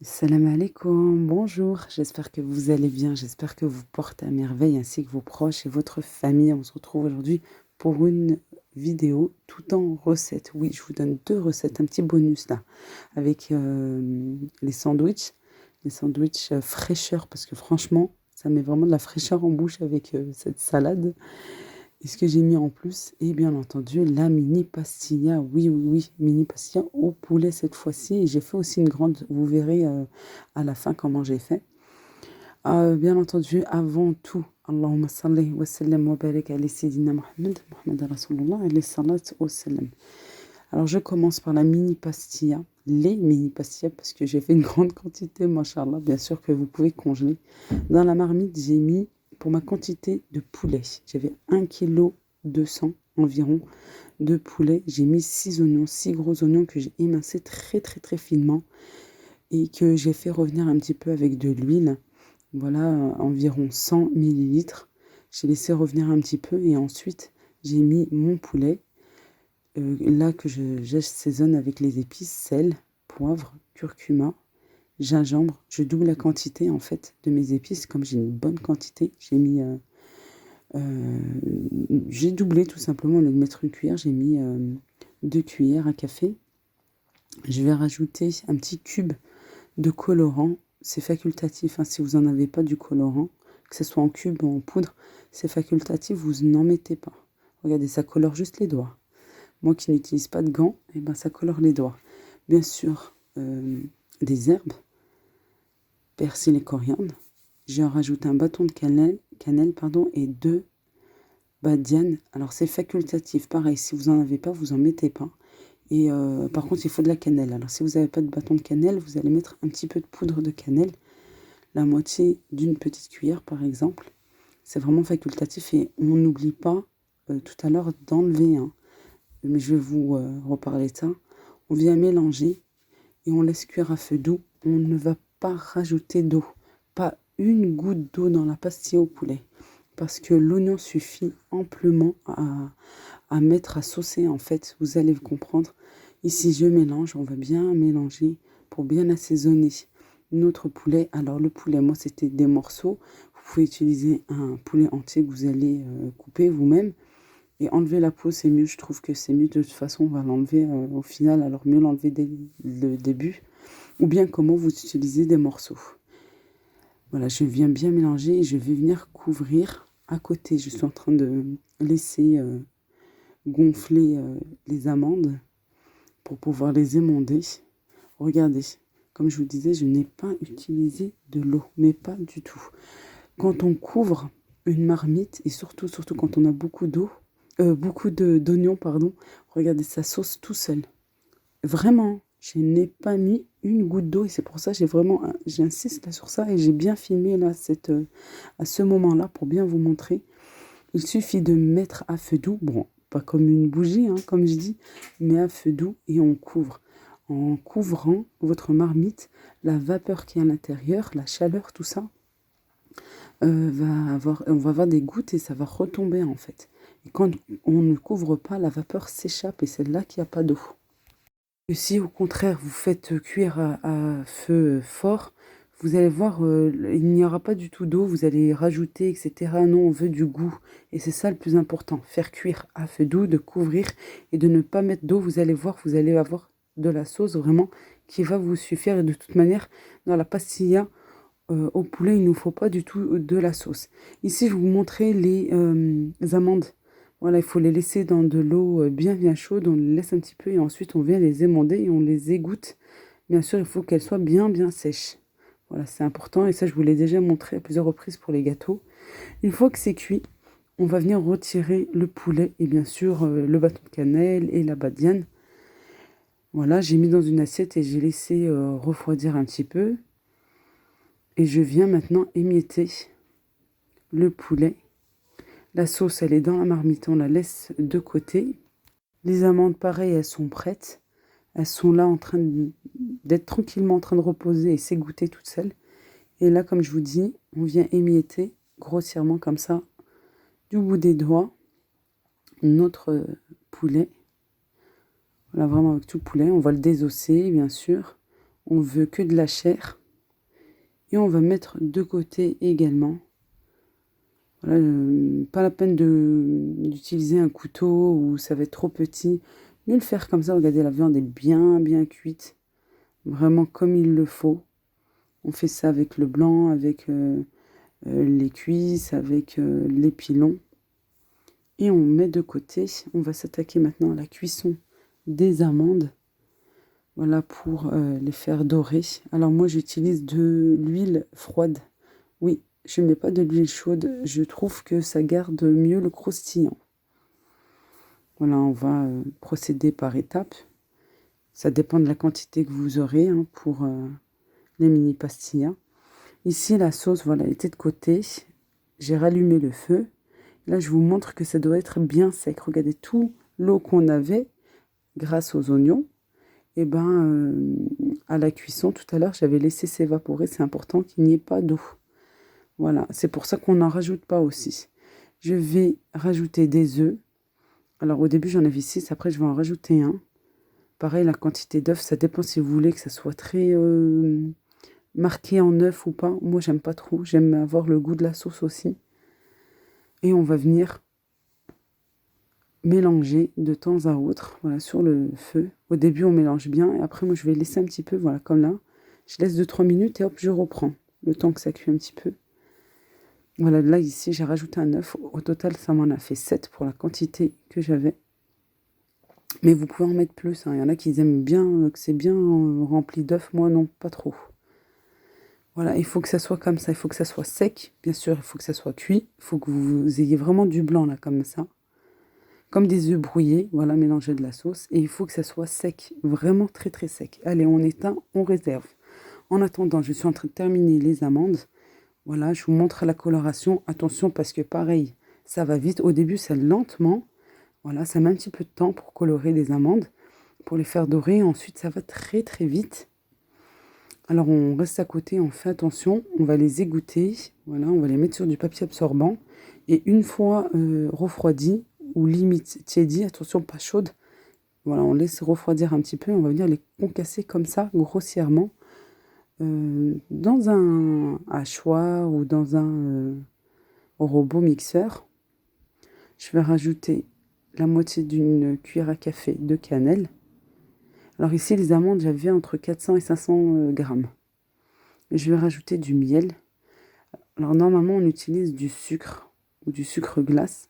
Salam alaikum, bonjour, j'espère que vous allez bien, j'espère que vous portez à merveille ainsi que vos proches et votre famille. On se retrouve aujourd'hui pour une vidéo tout en recettes. Oui, je vous donne deux recettes, un petit bonus là, avec les sandwichs fraîcheur, parce que franchement, ça met vraiment de la fraîcheur en bouche avec cette salade. Et ce que j'ai mis en plus, et bien entendu, la mini pastilla. Oui, oui, oui, mini pastilla au poulet cette fois-ci. Et j'ai fait aussi une grande, vous verrez à la fin comment j'ai fait. Bien entendu, avant tout, Allahumma salli wa sallam wa barik ala Sayyidina Muhammad, Muhammad Rasulullah, alayhi salat wa salam. Alors je commence par la mini pastilla, les mini pastillas, parce que j'ai fait une grande quantité, machallah, bien sûr que vous pouvez congeler. Dans la marmite, j'ai mis, pour ma quantité de poulet, j'avais 1,2 kg environ de poulet. J'ai mis 6 oignons, 6 gros oignons que j'ai émincés très très très finement et que j'ai fait revenir un petit peu avec de l'huile. Voilà, environ 100 millilitres. J'ai laissé revenir un petit peu et ensuite j'ai mis mon poulet. Là que j'assaisonne avec les épices, sel, poivre, curcuma, gingembre. Je double la quantité en fait de mes épices. Comme j'ai une bonne quantité, j'ai doublé tout simplement. Au lieu de mettre une cuillère, j'ai mis 2 cuillères à café. Je vais rajouter un petit cube de colorant. C'est facultatif, hein, si vous n'en avez pas du colorant, que ce soit en cube ou en poudre, c'est facultatif, vous n'en mettez pas. Regardez, ça colore juste les doigts. Moi qui n'utilise pas de gants, eh ben, ça colore les doigts. Bien sûr, des herbes, persil et coriandre. J'ai rajouté un bâton de cannelle pardon, et 2 badiane. Alors c'est facultatif, pareil, si vous n'en avez pas, vous n'en mettez pas. Et par contre, il faut de la cannelle. Alors si vous n'avez pas de bâton de cannelle, vous allez mettre un petit peu de poudre de cannelle, la moitié d'une petite cuillère par exemple. C'est vraiment facultatif et on n'oublie pas tout à l'heure d'enlever, hein, mais je vais vous reparler de ça. On vient mélanger et on laisse cuire à feu doux. On ne va pas rajouter d'eau, pas une goutte d'eau dans la pastille au poulet, parce que l'oignon suffit amplement à mettre à saucer en fait, vous allez comprendre. Ici je mélange, on va bien mélanger pour bien assaisonner notre poulet. Alors le poulet, moi c'était des morceaux, vous pouvez utiliser un poulet entier que vous allez couper vous-même. Et enlever la peau, c'est mieux, je trouve que c'est mieux, de toute façon, on va l'enlever au final, alors mieux l'enlever dès le début. Ou bien comment vous utilisez des morceaux. Voilà, je viens bien mélanger et je vais venir couvrir à côté. Je suis en train de laisser gonfler les amandes pour pouvoir les émonder. Regardez, comme je vous disais, je n'ai pas utilisé de l'eau, mais pas du tout. Quand on couvre une marmite, et surtout quand on a beaucoup d'oignons, pardon, regardez, ça sauce tout seul. Vraiment, je n'ai pas mis une goutte d'eau et c'est pour ça que j'insiste là sur ça et j'ai bien filmé là à ce moment-là pour bien vous montrer. Il suffit de mettre à feu doux, bon, pas comme une bougie, hein, comme je dis, mais à feu doux et on couvre. En couvrant votre marmite, la vapeur qui est à l'intérieur, la chaleur, tout ça, on va avoir des gouttes et ça va retomber en fait. Et quand on ne couvre pas, la vapeur s'échappe et c'est là qu'il n'y a pas d'eau. Et si au contraire vous faites cuire à feu fort, vous allez voir, il n'y aura pas du tout d'eau, vous allez rajouter, etc. Non, on veut du goût. Et c'est ça le plus important, faire cuire à feu doux, de couvrir et de ne pas mettre d'eau. Vous allez voir, vous allez avoir de la sauce vraiment qui va vous suffire. Et de toute manière, dans la pastilla, au poulet, il ne nous faut pas du tout de la sauce. Ici, je vais vous montrer les amandes. Voilà, il faut les laisser dans de l'eau bien chaude. On les laisse un petit peu et ensuite on vient les émonder et on les égoutte. Bien sûr, il faut qu'elles soient bien sèches. Voilà, c'est important et ça, je vous l'ai déjà montré à plusieurs reprises pour les gâteaux. Une fois que c'est cuit, on va venir retirer le poulet et bien sûr le bâton de cannelle et la badiane. Voilà, j'ai mis dans une assiette et j'ai laissé refroidir un petit peu. Et je viens maintenant émietter le poulet. La sauce, elle est dans la marmite, on la laisse de côté. Les amandes, pareil, elles sont prêtes. Elles sont là d'être tranquillement en train de reposer et s'égoutter toutes seules. Et là, comme je vous dis, on vient émietter grossièrement comme ça, du bout des doigts, notre poulet. Voilà, vraiment avec tout le poulet. On va le désosser, bien sûr. On veut que de la chair. Et on va mettre de côté également. Voilà, pas la peine d'utiliser un couteau où ça va être trop petit. Mieux le faire comme ça. Regardez, la viande est bien cuite. Vraiment comme il le faut. On fait ça avec le blanc, avec les cuisses, avec les pilons. Et on met de côté. On va s'attaquer maintenant à la cuisson des amandes. Voilà pour les faire dorer. Alors moi j'utilise de l'huile froide. Oui, je ne mets pas de l'huile chaude. Je trouve que ça garde mieux le croustillant. Voilà, on va procéder par étapes. Ça dépend de la quantité que vous aurez hein, pour les mini pastillas. Ici la sauce voilà, était de côté. J'ai rallumé le feu. Là je vous montre que ça doit être bien sec. Regardez tout l'eau qu'on avait grâce aux oignons. Et à la cuisson tout à l'heure, j'avais laissé s'évaporer. C'est important qu'il n'y ait pas d'eau. Voilà, c'est pour ça qu'on n'en rajoute pas aussi. Je vais rajouter des œufs. Alors au début, j'en avais 6, après je vais en rajouter un. Pareil, la quantité d'œufs, ça dépend si vous voulez que ça soit très marqué en œuf ou pas. Moi, j'aime pas trop. J'aime avoir le goût de la sauce aussi. Et on va venir mélanger de temps à autre, voilà, sur le feu. Au début, on mélange bien et après, moi, je vais laisser un petit peu, voilà, comme là. Je laisse 2-3 minutes et hop, je reprends. Le temps que ça cuit un petit peu. Voilà, là, ici, j'ai rajouté un œuf. Au total, ça m'en a fait 7 pour la quantité que j'avais. Mais vous pouvez en mettre plus, hein. Il y en a qui aiment bien, que c'est bien rempli d'œufs. Moi, non, pas trop. Voilà, il faut que ça soit comme ça. Il faut que ça soit sec. Bien sûr, il faut que ça soit cuit. Il faut que vous ayez vraiment du blanc, là, comme ça. Comme des œufs brouillés, voilà, mélanger de la sauce. Et il faut que ça soit sec, vraiment très très sec. Allez, on éteint, on réserve. En attendant, je suis en train de terminer les amandes. Voilà, je vous montre la coloration. Attention parce que pareil, ça va vite. Au début, c'est lentement. Voilà, ça met un petit peu de temps pour colorer les amandes, pour les faire dorer. Ensuite, ça va très très vite. Alors, on reste à côté, on fait attention. On va les égoutter. Voilà, on va les mettre sur du papier absorbant. Et une fois refroidis, ou limite tiédi, attention pas chaude. Voilà, on laisse refroidir un petit peu, on va venir les concasser comme ça, grossièrement, dans un hachoir ou dans un robot mixeur. Je vais rajouter la moitié d'une cuillère à café de cannelle. Alors ici, les amandes, j'avais entre 400 et 500 grammes. Je vais rajouter du miel. Alors normalement, on utilise du sucre ou du sucre glace.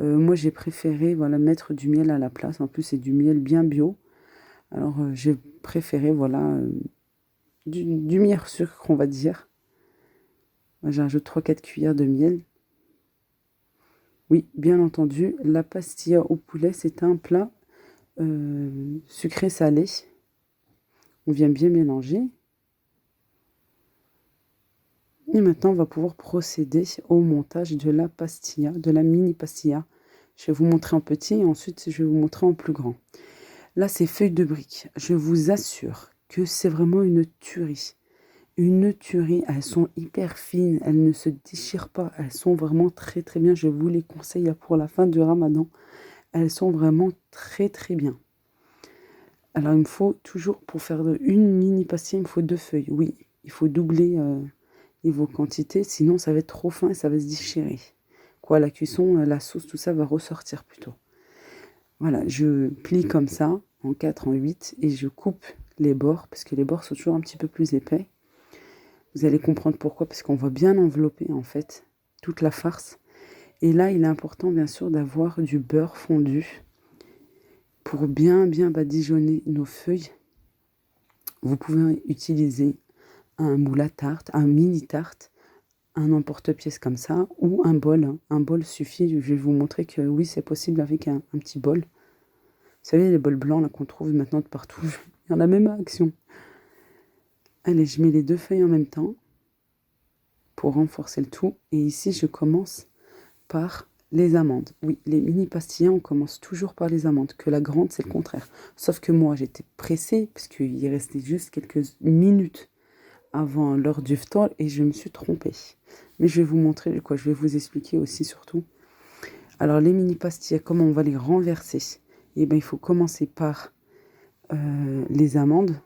Moi, j'ai préféré voilà, mettre du miel à la place. En plus, c'est du miel bien bio. Alors, j'ai préféré voilà, du meilleur sucre, on va dire. Moi, j'ajoute 3-4 cuillères de miel. Oui, bien entendu, la pastilla au poulet, c'est un plat sucré-salé. On vient bien mélanger. Et maintenant, on va pouvoir procéder au montage de la pastilla, de la mini pastilla. Je vais vous montrer en petit et ensuite, je vais vous montrer en plus grand. Là, c'est feuilles de briques. Je vous assure que c'est vraiment une tuerie. Une tuerie. Elles sont hyper fines. Elles ne se déchirent pas. Elles sont vraiment très très bien. Je vous les conseille pour la fin du ramadan. Elles sont vraiment très très bien. Alors, il me faut toujours, pour faire une mini pastille, il me faut 2 feuilles. Oui, il faut doubler vos quantités. Sinon, ça va être trop fin et ça va se déchirer. Quoi, la cuisson, la sauce, tout ça va ressortir plutôt. Voilà, je plie comme ça, en 4, en 8, et je coupe les bords, parce que les bords sont toujours un petit peu plus épais. Vous allez comprendre pourquoi, parce qu'on va bien envelopper, en fait, toute la farce. Et là, il est important, bien sûr, d'avoir du beurre fondu pour bien badigeonner nos feuilles. Vous pouvez utiliser un moule à tarte, un mini tarte, un emporte-pièce comme ça, ou un bol. Un bol suffit, je vais vous montrer que oui, c'est possible avec un petit bol. Vous savez, les bols blancs là qu'on trouve maintenant de partout, il y en a même à Action. Allez, je mets les 2 feuilles en même temps pour renforcer le tout. Et ici, je commence par les amandes. Oui, les mini pastillats, on commence toujours par les amandes. Que la grande, c'est le contraire. Sauf que moi, j'étais pressée parce qu'il restait juste quelques minutes avant l'heure du iftar et je me suis trompée. Mais je vais vous montrer quoi, je vais vous expliquer aussi surtout. Alors, les mini pastillats, comment on va les renverser? Eh bien, il faut commencer par les amandes.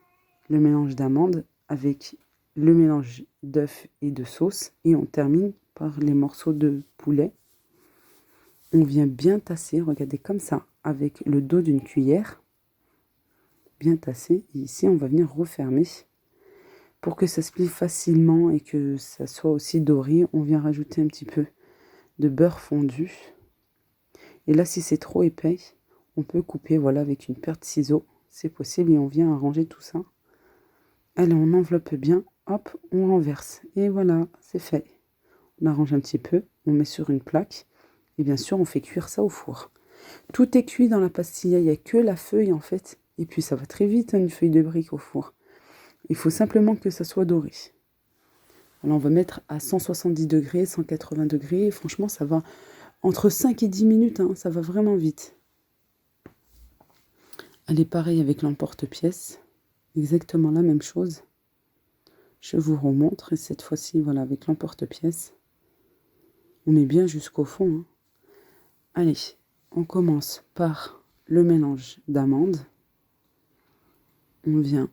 le mélange d'amandes avec le mélange d'œufs et de sauce. Et on termine par les morceaux de poulet. On vient bien tasser, regardez comme ça, avec le dos d'une cuillère. Bien tassé. Et ici, on va venir refermer. Pour que ça se plie facilement et que ça soit aussi doré, on vient rajouter un petit peu de beurre fondu. Et là, si c'est trop épais, on peut couper voilà, avec une paire de ciseaux. C'est possible et on vient arranger tout ça. Allez, on enveloppe bien. Hop, on renverse. Et voilà, c'est fait. On arrange un petit peu. On met sur une plaque. Et bien sûr, on fait cuire ça au four. Tout est cuit dans la pastilla. Il n'y a que la feuille en fait. Et puis ça va très vite, une feuille de brique au four. Il faut simplement que ça soit doré. Alors on va mettre à 170 degrés, 180 degrés. Et franchement, ça va entre 5 et 10 minutes. Hein, ça va vraiment vite. Allez, pareil avec l'emporte-pièce. Exactement la même chose. Je vous remontre. Et cette fois-ci, voilà, avec l'emporte-pièce. On met bien jusqu'au fond. Hein. Allez, on commence par le mélange d'amandes. On vient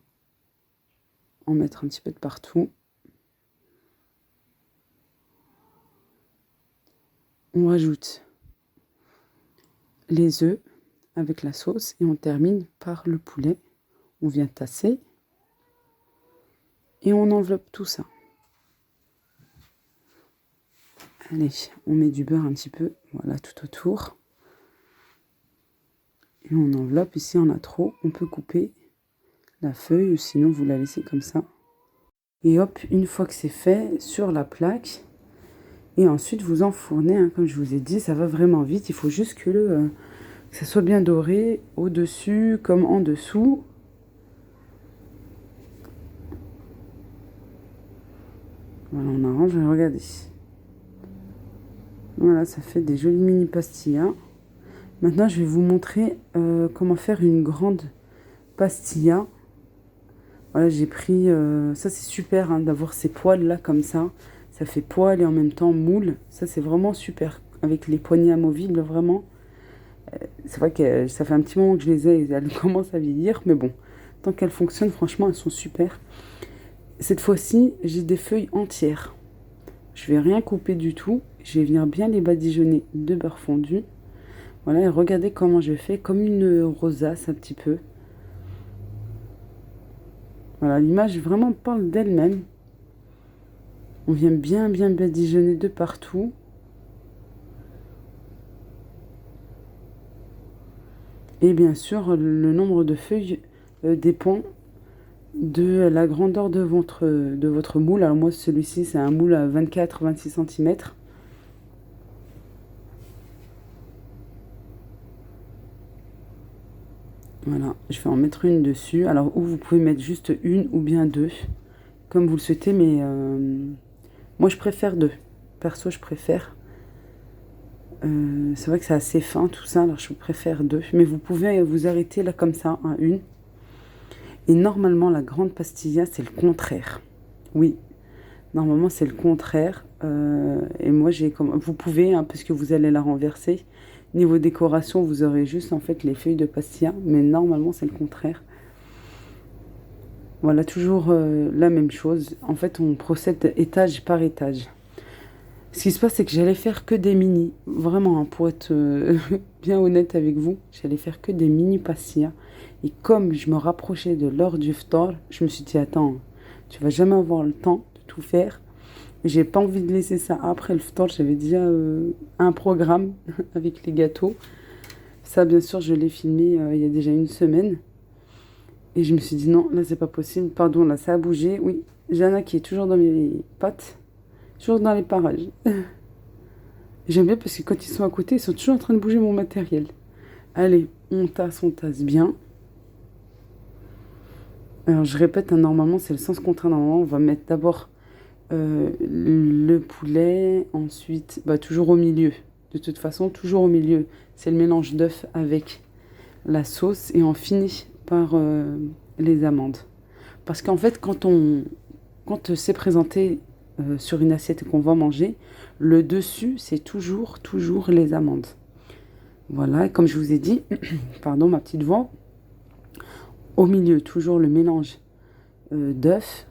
en mettre un petit peu de partout. On rajoute les œufs avec la sauce et on termine par le poulet. On vient tasser et on enveloppe tout ça. Allez, on met du beurre un petit peu, voilà, tout autour. Et on enveloppe. Ici, on a trop, on peut couper la feuille ou sinon vous la laissez comme ça. Et hop, une fois que c'est fait, sur la plaque. Et ensuite, vous enfournez, hein, comme je vous ai dit, ça va vraiment vite. Il faut juste que ça soit bien doré au-dessus comme en dessous. Voilà, on arrange, regardez. Voilà, ça fait des jolies mini pastillas. Maintenant, je vais vous montrer comment faire une grande pastilla. Voilà, j'ai pris... ça, c'est super hein, d'avoir ces poils-là comme ça. Ça fait poil et en même temps moule. Ça, c'est vraiment super. Avec les poignées amovibles, vraiment. C'est vrai que ça fait un petit moment que je les ai. Elles commencent à vieillir. Mais bon, tant qu'elles fonctionnent, franchement, elles sont super. Cette fois-ci, j'ai des feuilles entières. Je vais rien couper du tout. Je vais venir bien les badigeonner de beurre fondu. Voilà, et regardez comment je fais. Comme une rosace un petit peu. Voilà, l'image vraiment parle d'elle-même. On vient bien badigeonner de partout. Et bien sûr, le nombre de feuilles dépend de la grandeur de votre moule. Alors moi, celui-ci, c'est un moule à 24-26 cm. Voilà, je vais en mettre une dessus. Alors, ou vous pouvez mettre juste une ou bien deux, comme vous le souhaitez, mais moi, je préfère deux. Perso, je préfère. C'est vrai que c'est assez fin, tout ça, alors je préfère deux. Mais vous pouvez vous arrêter là, comme ça, à une. Et normalement, la grande pastilla, c'est le contraire. Oui, normalement, c'est le contraire. Et moi, vous pouvez, hein, parce que vous allez la renverser. Niveau décoration, vous aurez juste, en fait, les feuilles de pastilla. Mais normalement, c'est le contraire. Voilà, toujours la même chose. En fait, on procède étage par étage. Ce qui se passe, c'est que j'allais faire que des mini. Vraiment, hein, pour être bien honnête avec vous, j'allais faire que des mini pastillas. Et comme je me rapprochais de l'heure du ftar, je me suis dit, attends, tu vas jamais avoir le temps de tout faire. J'ai pas envie de laisser ça après le ftar. J'avais déjà un programme avec les gâteaux. Ça, bien sûr, je l'ai filmé il y a déjà une semaine. Et je me suis dit, non, là, c'est pas possible. Pardon, là, ça a bougé. Oui, Jana qui est toujours dans mes pattes. Toujours dans les parages. J'aime bien parce que quand ils sont à côté, ils sont toujours en train de bouger mon matériel. Allez, on tasse bien. Alors, je répète, hein, normalement, c'est le sens contraire. Normalement, on va mettre d'abord le poulet. Ensuite, toujours au milieu. De toute façon, toujours au milieu. C'est le mélange d'œufs avec la sauce. Et on finit par les amandes. Parce qu'en fait, quand c'est présenté sur une assiette qu'on va manger, le dessus, c'est toujours les amandes. Voilà, et comme je vous ai dit, pardon ma petite voix, au milieu, toujours le mélange d'œuf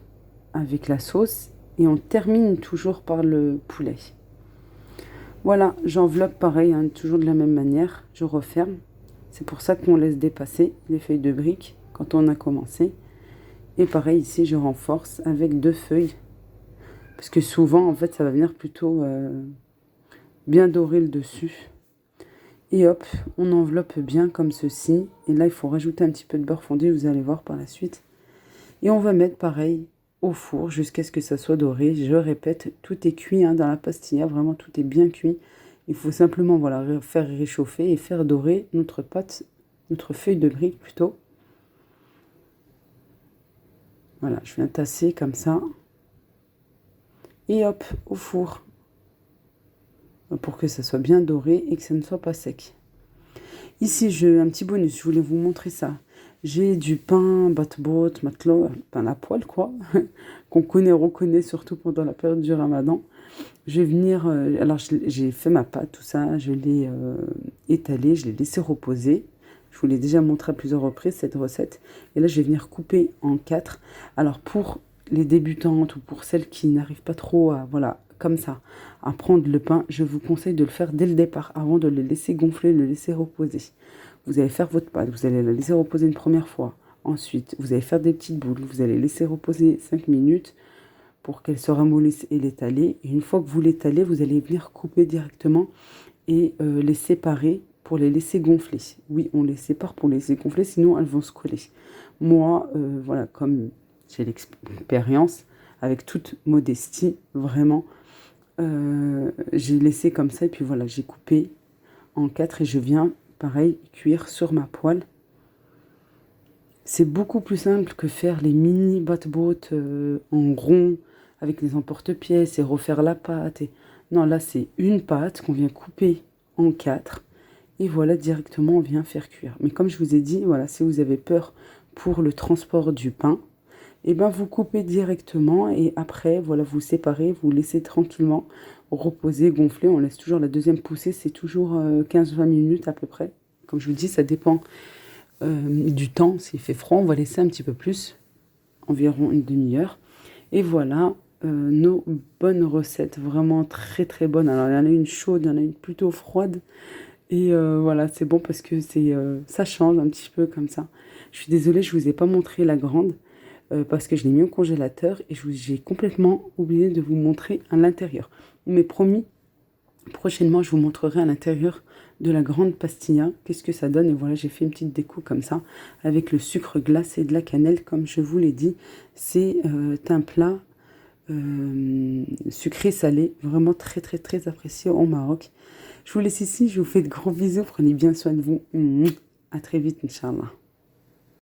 avec la sauce et on termine toujours par le poulet. Voilà, j'enveloppe pareil, hein, toujours de la même manière, je referme. C'est pour ça qu'on laisse dépasser les feuilles de briques quand on a commencé. Et pareil ici, je renforce avec 2 feuilles. Parce que souvent, en fait, ça va venir plutôt bien doré le dessus. Et hop, on enveloppe bien comme ceci. Et là, il faut rajouter un petit peu de beurre fondu, vous allez voir par la suite. Et on va mettre pareil au four jusqu'à ce que ça soit doré. Je répète, tout est cuit hein, dans la pastilla, vraiment tout est bien cuit. Il faut simplement voilà, faire réchauffer et faire dorer notre pâte, notre feuille de brique plutôt. Voilà, je viens tasser comme ça. Et hop, au four. Pour que ça soit bien doré et que ça ne soit pas sec. Ici, j'ai un petit bonus, je voulais vous montrer ça. J'ai du pain batbot, matelot, pain à poêle quoi, qu'on reconnaît surtout pendant la période du ramadan. Je vais venir, alors j'ai fait ma pâte, tout ça, je l'ai étalée, je l'ai laissé reposer. Je vous l'ai déjà montré à plusieurs reprises cette recette. Et là, je vais venir couper en 4. Alors pour les débutantes ou pour celles qui n'arrivent pas trop à, voilà, comme ça, à prendre le pain, je vous conseille de le faire dès le départ, avant de le laisser gonfler, le laisser reposer. Vous allez faire votre pâte, vous allez la laisser reposer une première fois. Ensuite, vous allez faire des petites boules, vous allez laisser reposer 5 minutes pour qu'elle se ramollisse et l'étaler. Et une fois que vous l'étalez, vous allez venir couper directement et les séparer pour les laisser gonfler. Oui, on les sépare pour les laisser gonfler, sinon elles vont se coller. Moi, voilà, comme j'ai l'expérience, avec toute modestie, vraiment, j'ai laissé comme ça et puis voilà, j'ai coupé en 4 et je viens, pareil, cuire sur ma poêle. C'est beaucoup plus simple que faire les mini batbot en rond avec les emporte-pièces et refaire la pâte. Non, là, c'est une pâte qu'on vient couper en 4 et voilà, directement, on vient faire cuire. Mais comme je vous ai dit, voilà, si vous avez peur pour le transport du pain, et ben vous coupez directement et après, voilà, vous séparez, vous laissez tranquillement reposer, gonfler. On laisse toujours la deuxième poussée, c'est toujours 15-20 minutes à peu près. Comme je vous dis, ça dépend du temps. S'il fait froid, on va laisser un petit peu plus, environ une demi-heure. Et voilà nos bonnes recettes, vraiment très très bonnes. Alors il y en a une chaude, il y en a une plutôt froide. Et voilà, c'est bon parce que ça change un petit peu comme ça. Je suis désolée, je ne vous ai pas montré la grande parce que je l'ai mis au congélateur et j'ai complètement oublié de vous montrer à l'intérieur. Mais promis, prochainement, je vous montrerai à l'intérieur de la grande pastilla qu'est-ce que ça donne. Et voilà, j'ai fait une petite déco comme ça avec le sucre glacé et de la cannelle. Comme je vous l'ai dit, c'est un plat sucré-salé, vraiment très très très apprécié au Maroc. Je vous laisse ici, je vous fais de gros bisous, prenez bien soin de vous. À très vite, Inch'Allah.